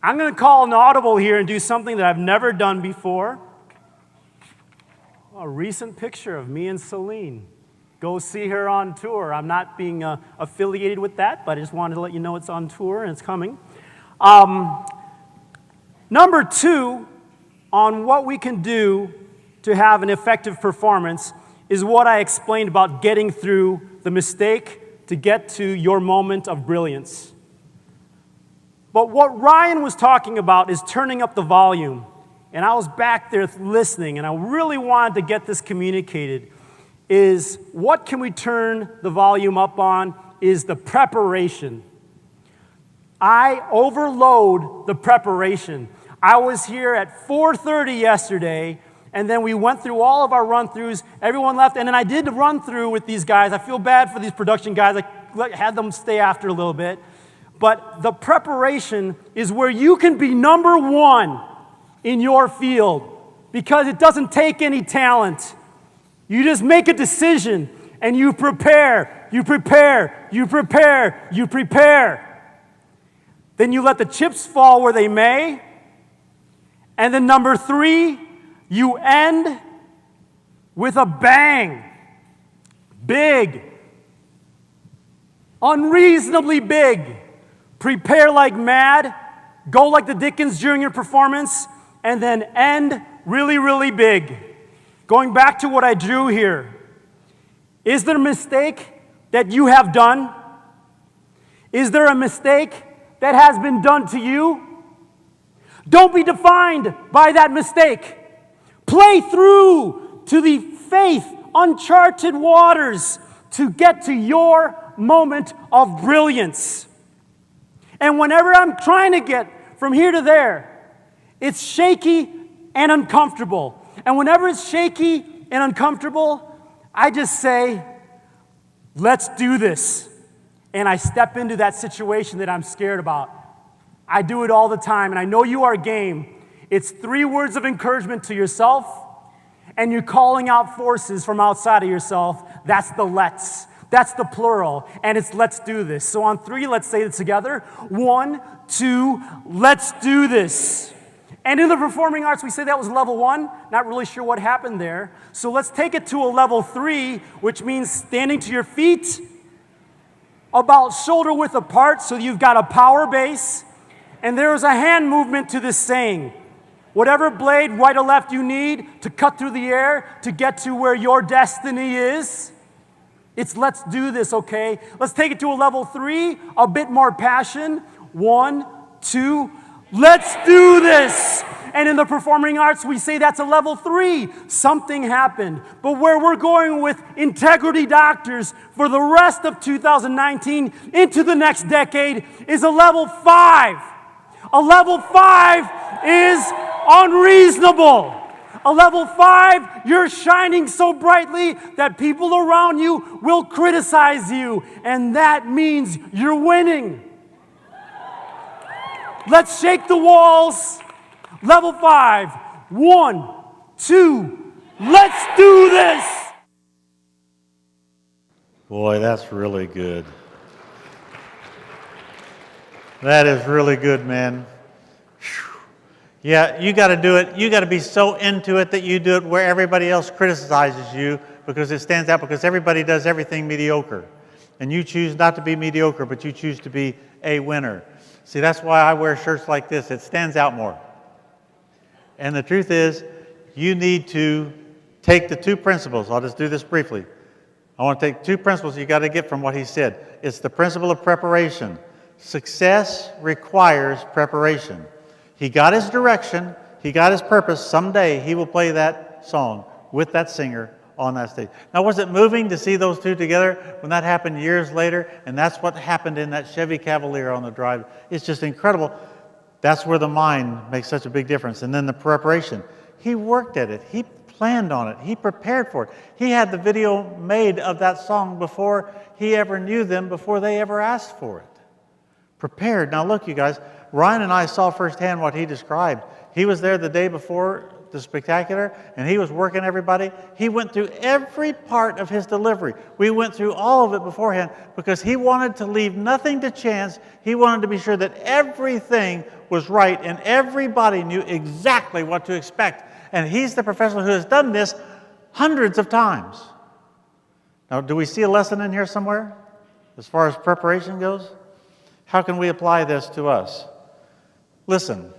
I'm going to call an audible here and do something that I've never done before. A recent picture of me and Celine. Go see her on tour. I'm not being affiliated with that, but I just wanted to let you know it's on tour and it's coming. Number 2 on what we can do to have an effective performance is what I explained about getting through the mistake to get to your moment of brilliance. But what Ryan was talking about is turning up the volume. And I was back there listening, and I really wanted to get this communicated, is what can we turn the volume up on is the preparation. I overload the preparation. I was here at 4:30 yesterday, and then we went through all of our run-throughs. Everyone left, and then I did the run-through with these guys. I feel bad for these production guys. I had them stay after a little bit. But the preparation is where you can be number 1 in your field because it doesn't take any talent. You just make a decision and you prepare, you prepare, you prepare, you prepare. Then you let the chips fall where they may. And then number 3, you end with a bang. Big. Unreasonably big. Prepare like mad, go like the Dickens during your performance, and then end really, really big. Going back to what I drew here, is there a mistake that you have done? Is there a mistake that has been done to you? Don't be defined by that mistake. Play through to the faith, uncharted waters to get to your moment of brilliance. And whenever I'm trying to get from here to there, it's shaky and uncomfortable. And whenever it's shaky and uncomfortable, I just say, let's do this. And I step into that situation that I'm scared about. I do it all the time, and I know you are game. It's 3 words of encouragement to yourself, and you're calling out forces from outside of yourself. That's the let's. That's the plural, and it's let's do this. So on 3, let's say it together. 1, 2, let's do this. And in the performing arts, we say that was level 1. Not really sure what happened there. So let's take it to a level 3, which means standing to your feet, about shoulder width apart, so you've got a power base. And there is a hand movement to this saying. Whatever blade, right or left, you need to cut through the air to get to where your destiny is. It's let's do this, okay? Let's take it to a level 3, a bit more passion. 1, 2, let's do this. And in the performing arts, we say that's a level 3. Something happened. But where we're going with integrity doctors for the rest of 2019 into the next decade is a level 5. A level 5 is unreasonable. A level 5, you're shining so brightly that people around you will criticize you, and that means you're winning. Let's shake the walls. Level 5, 1, 2, let's do this. Boy, that's really good. That is really good, man. Yeah, you got to do it. You got to be so into it that you do it where everybody else criticizes you because it stands out, because everybody does everything mediocre. And you choose not to be mediocre, but you choose to be a winner. See, that's why I wear shirts like this. It stands out more. And the truth is, you need to take the 2 principles. I'll just do this briefly. I want to take 2 principles you got to get from what he said. It's the principle of preparation. Success requires preparation. He got his direction, he got his purpose. Someday he will play that song with that singer on that stage. Now, was it moving to see those 2 together when that happened years later? And that's what happened in that Chevy Cavalier on the drive. It's just incredible. That's where the mind makes such a big difference. And then the preparation. He worked at it. He planned on it. He prepared for it. He had the video made of that song before he ever knew them, before they ever asked for it. Prepared. Now look, you guys, Ryan and I saw firsthand what he described. He was there the day before the spectacular, and he was working everybody. He went through every part of his delivery. We went through all of it beforehand because he wanted to leave nothing to chance. He wanted to be sure that everything was right and everybody knew exactly what to expect. And he's the professional who has done this hundreds of times. Now, do we see a lesson in here somewhere as far as preparation goes? How can we apply this to us? Listen,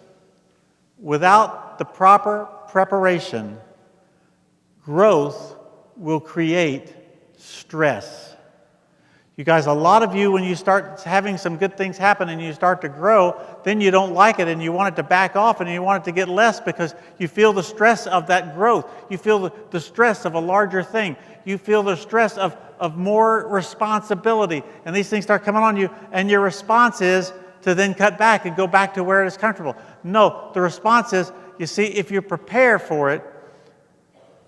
without the proper preparation, growth will create stress. You guys, a lot of you, when you start having some good things happen and you start to grow, then you don't like it and you want it to back off and you want it to get less because you feel the stress of that growth. You feel the stress of a larger thing. You feel the stress of more responsibility. And these things start coming on you, and your response is to then cut back and go back to where it is comfortable. No, the response is, you see, if you prepare for it,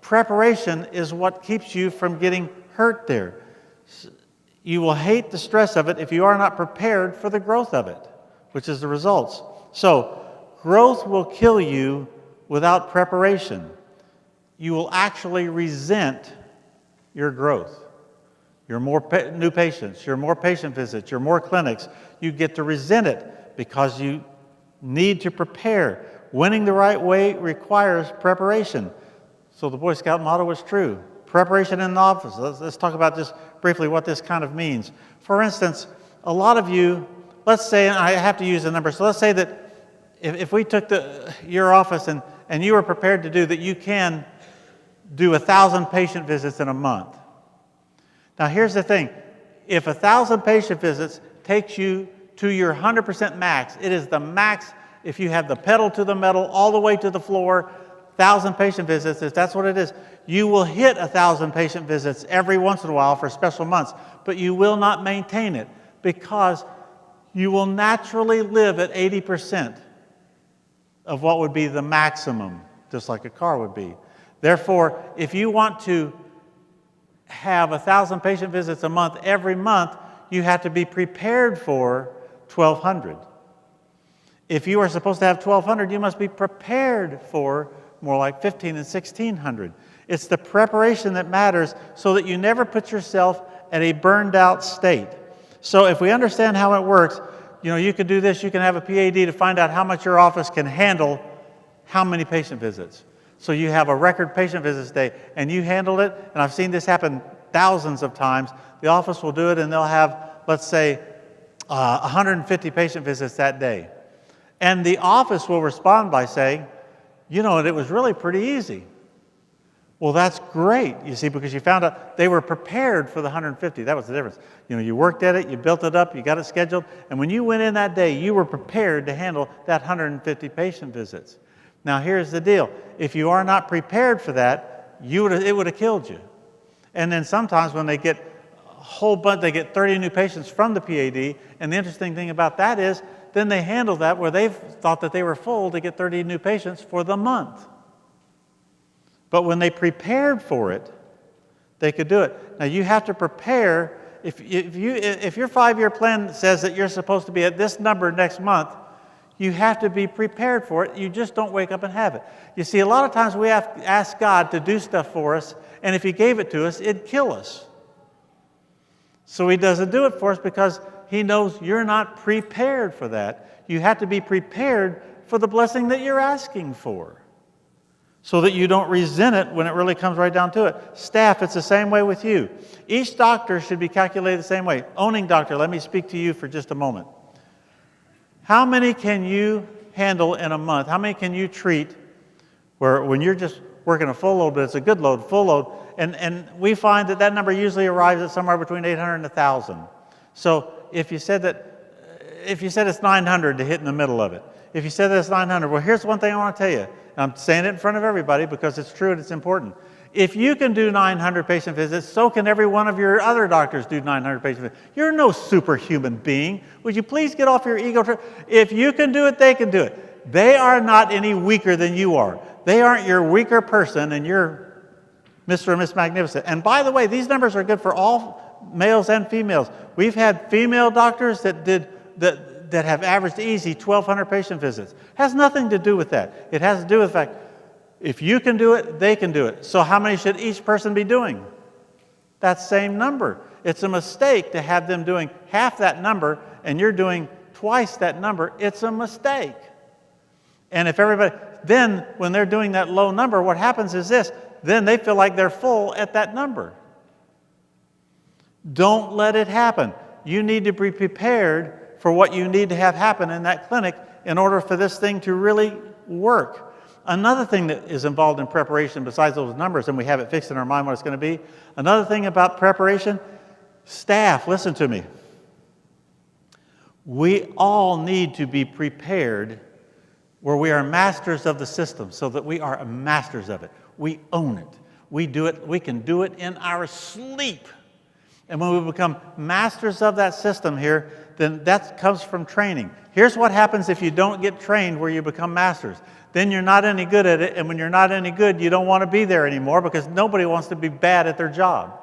preparation is what keeps you from getting hurt there. You will hate the stress of it if you are not prepared for the growth of it, which is the results. So, growth will kill you without preparation. You will actually resent your growth. Your more new patients, your more patient visits, your more clinics, you get to resent it because you need to prepare. Winning the right way requires preparation. So the Boy Scout motto was true. Preparation in the office. Let's talk about just briefly what this kind of means. For instance, a lot of you, let's say, and I have to use a number, so let's say that if we took your office and you were prepared to do that, you can do 1,000 patient visits in a month. Now here's the thing. If 1,000 patient visits takes you to your 100% max, it is the max if you have the pedal to the metal all the way to the floor, 1,000 patient visits, if that's what it is, you will hit 1,000 patient visits every once in a while for special months, but you will not maintain it because you will naturally live at 80% of what would be the maximum, just like a car would be. Therefore, if you want to have 1,000 patient visits a month every month, you have to be prepared for 1,200. If you are supposed to have 1,200, you must be prepared for more like 1,500 and 1,600. It's the preparation that matters so that you never put yourself at a burned out state. So if we understand how it works, you can do this. You can have a PAD to find out how much your office can handle how many patient visits. So you have a record patient visits day, and you handled it, and I've seen this happen thousands of times. The office will do it, and they'll have, let's say, 150 patient visits that day. And the office will respond by saying, it was really pretty easy. Well, that's great, you see, because you found out they were prepared for the 150. That was the difference. You worked at it, you built it up, you got it scheduled, and when you went in that day, you were prepared to handle that 150 patient visits. Now, here's the deal. If you are not prepared for that, it would have killed you. And then sometimes when they get a whole bunch, they get 30 new patients from the PAD, and the interesting thing about that is then they handle that where they've thought that they were full to get 30 new patients for the month. But when they prepared for it, they could do it. Now, you have to prepare. If your 5-year plan says that you're supposed to be at this number next month, you have to be prepared for it. You just don't wake up and have it. You see, a lot of times we have to ask God to do stuff for us, and if He gave it to us, it'd kill us. So He doesn't do it for us because He knows you're not prepared for that. You have to be prepared for the blessing that you're asking for so that you don't resent it when it really comes right down to it. Staff, it's the same way with you. Each doctor should be calculated the same way. Owning doctor, let me speak to you for just a moment. How many can you handle in a month? How many can you treat where when you're just working a full load, but it's a good load, full load, and we find that number usually arrives at somewhere between 800 and 1,000. So if you said it's 900 to hit in the middle of it, if you said that it's 900, well, here's one thing I want to tell you. And I'm saying it in front of everybody because it's true and it's important. If you can do 900 patient visits, so can every one of your other doctors do 900 patient visits. You're no superhuman being. Would you please get off your ego trip? If you can do it, they can do it. They are not any weaker than you are. They aren't your weaker person and you're Mr. and Miss Magnificent. And by the way, these numbers are good for all males and females. We've had female doctors that have averaged easy 1,200 patient visits. Has nothing to do with that. It has to do with the fact, if you can do it, they can do it. So how many should each person be doing? That same number. It's a mistake to have them doing half that number and you're doing twice that number. It's a mistake. And if everybody, then when they're doing that low number, what happens is this, then they feel like they're full at that number. Don't let it happen. You need to be prepared for what you need to have happen in that clinic in order for this thing to really work. Another thing that is involved in preparation besides those numbers, and we have it fixed in our mind what it's going to be, another thing about preparation, staff, listen to me. We all need to be prepared where we are masters of the system so that we are masters of it. We own it. We do it. We can do it in our sleep. And when we become masters of that system here, then that comes from training. Here's what happens if you don't get trained where you become masters. Then you're not any good at it, and when you're not any good, you don't want to be there anymore because nobody wants to be bad at their job.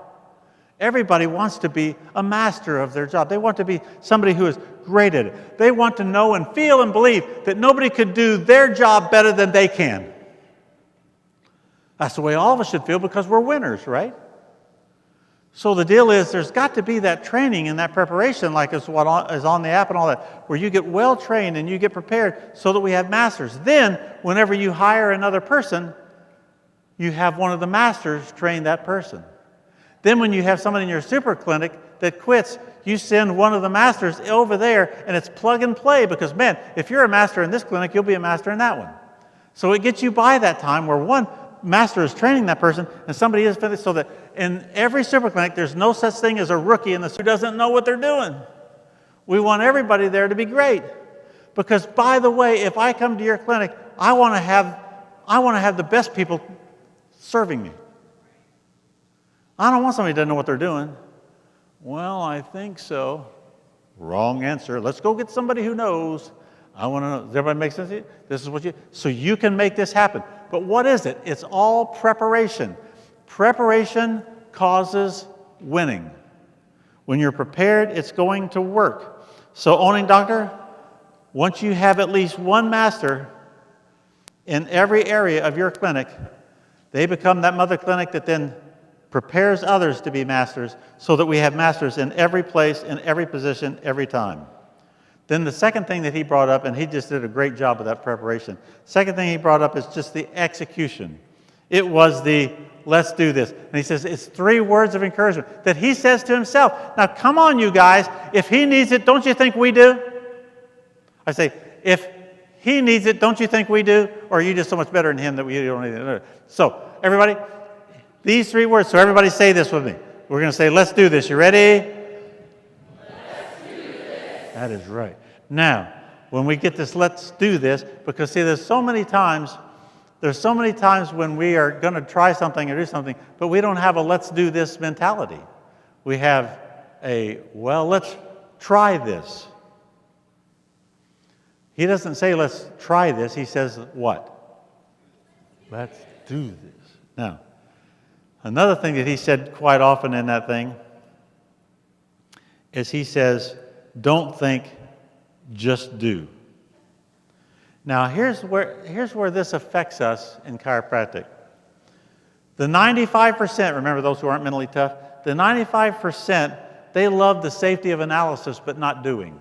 Everybody wants to be a master of their job. They want to be somebody who is great at it. They want to know and feel and believe that nobody could do their job better than they can. That's the way all of us should feel because we're winners, right? So the deal is there's got to be that training and that preparation like is what is on the app and all that, where you get well trained and you get prepared so that we have masters. Then, whenever you hire another person, you have one of the masters train that person. Then when you have somebody in your super clinic that quits, you send one of the masters over there and it's plug and play because, man, if you're a master in this clinic, you'll be a master in that one. So it gets you by that time where one master is training that person and somebody is finished so that in every super clinic, there's no such thing as a rookie in the who doesn't know what they're doing. We want everybody there to be great. Because, by the way, if I come to your clinic, I want to have the best people serving me. I don't want somebody who doesn't know what they're doing. Well, I think so. Wrong answer. Let's go get somebody who knows. I want to know. Does everybody make sense to you? This is what so you can make this happen. But what is it? It's all preparation. Preparation causes winning. When you're prepared, it's going to work. So, owning doctor, once you have at least one master in every area of your clinic, they become that mother clinic that then prepares others to be masters so that we have masters in every place, in every position, every time. Then the second thing that he brought up, and he just did a great job of that preparation. Second thing he brought up is just the execution. It was the let's do this. And he says it's 3 words of encouragement that he says to himself. Now, come on, you guys. If he needs it, don't you think we do? I say, if he needs it, don't you think we do? Or are you just so much better than him that we don't need it? So, everybody, these 3 words. So everybody say this with me. We're going to say, let's do this. You ready? Let's do this. That is right. Now, when we get this, let's do this, because see, there's so many times when we are going to try something or do something, but we don't have a let's do this mentality. We have a, well, let's try this. He doesn't say let's try this. He says what? Let's do this. Now, another thing that he said quite often in that thing is he says, don't think, just do. Now, here's where this affects us in chiropractic. The 95%, remember those who aren't mentally tough, the 95%, they love the safety of analysis but not doing.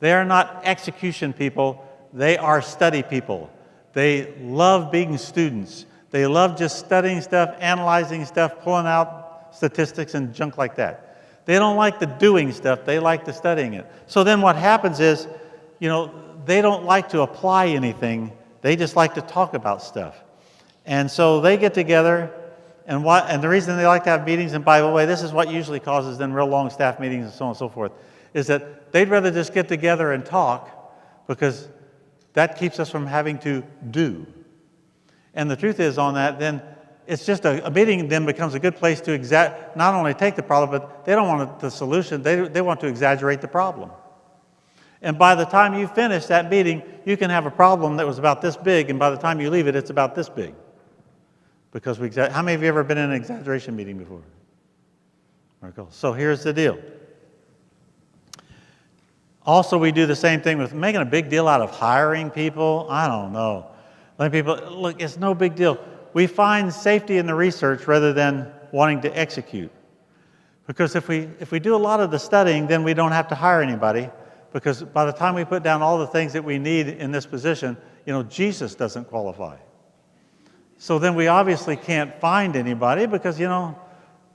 They are not execution people, they are study people. They love being students. They love just studying stuff, analyzing stuff, pulling out statistics and junk like that. They don't like the doing stuff, they like the studying it. So then what happens is, they don't like to apply anything, they just like to talk about stuff. And so they get together, and the reason they like to have meetings, and by the way, this is what usually causes then real long staff meetings and so on and so forth, is that they'd rather just get together and talk because that keeps us from having to do. And the truth is on that, then it's just a meeting then becomes a good place to not only take the problem, but they don't want the solution, they want to exaggerate the problem. And by the time you finish that meeting, you can have a problem that was about this big, and by the time you leave it, it's about this big. Because how many of you ever been in an exaggeration meeting before? So here's the deal. Also, we do the same thing with making a big deal out of hiring people. I don't know. Letting people, look, it's no big deal. We find safety in the research rather than wanting to execute. Because if we do a lot of the studying, then we don't have to hire anybody. Because by the time we put down all the things that we need in this position, Jesus doesn't qualify. So then we obviously can't find anybody because,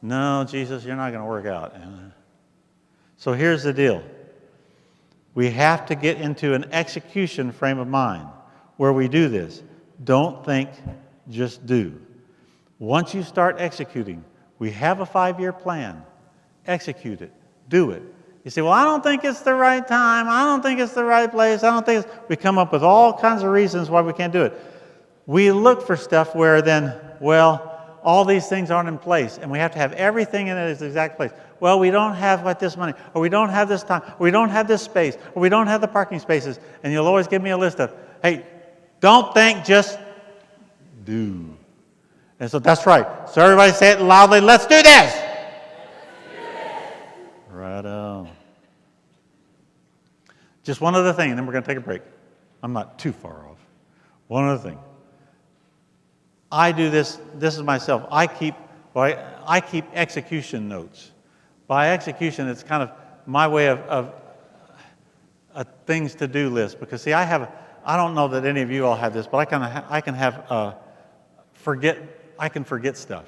no, Jesus, you're not going to work out. So here's the deal. We have to get into an execution frame of mind where we do this. Don't think, just do. Once you start executing, we have a 5-year plan. Execute it. Do it. You say, well, I don't think it's the right time. I don't think it's the right place. I don't think it's... We come up with all kinds of reasons why we can't do it. We look for stuff where then, all these things aren't in place, and we have to have everything in its exact place. Well, we don't have this money, or we don't have this time, or we don't have this space, or we don't have the parking spaces, and you'll always give me a list of, hey, don't think, just do. And so that's right. So everybody say it loudly, let's do this! Righto. Just one other thing, and then we're going to take a break. I'm not too far off. One other thing. I do this is myself. I keep execution notes. By execution, it's kind of my way of a things to do list. Because see, I don't know that any of you all have this, but I can forget stuff.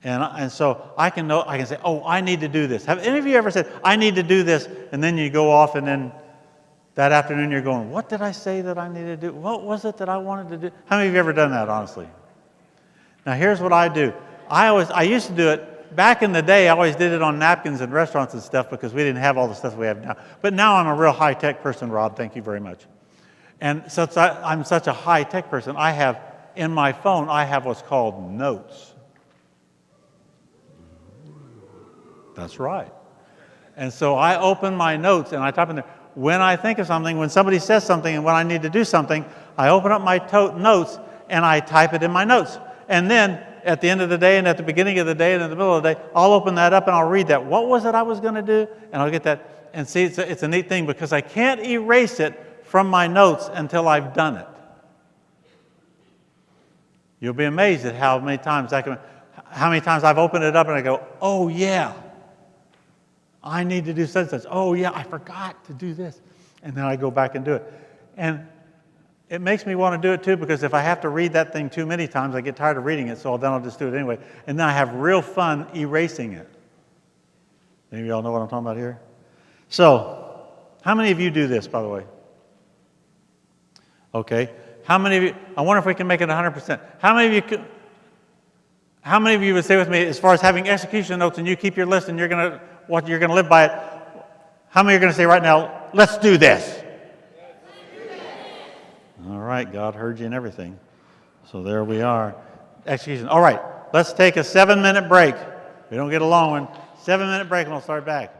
And so I can say, oh, I need to do this. Have any of you ever said, I need to do this, and then you go off and then that afternoon you're going, what did I say that I needed to do? What was it that I wanted to do? How many of you ever done that, honestly? Now here's what I do. I used to do it, back in the day, I always did it on napkins in restaurants and stuff because we didn't have all the stuff we have now. But now I'm a real high-tech person, Rob, thank you very much. And since I'm such a high-tech person, in my phone, I have what's called notes. That's right. And so I open my notes and I type in there, when I think of something, when somebody says something and when I need to do something, I open up my notes and I type it in my notes. And then at the end of the day and at the beginning of the day and in the middle of the day, I'll open that up and I'll read that. What was it I was going to do? And I'll get that. And see, it's a neat thing because I can't erase it from my notes until I've done it. You'll be amazed at how many times I've opened it up and I go, oh yeah, I need to do such and such. Oh yeah, I forgot to do this. And then I go back and do it. And it makes me want to do it too because if I have to read that thing too many times, I get tired of reading it, so then I'll just do it anyway. And then I have real fun erasing it. Any of y'all know what I'm talking about here? So, how many of you do this, by the way? Okay. How many of you, I wonder if we can make it 100%. How many of you would say with me, as far as having execution notes and you keep your list and you're going to live by it, how many are going to say right now, let's do this? All right, God heard you and everything. So there we are. Execution. All right, let's take a 7-minute break. We don't get a long one. 7-minute break and we'll start back.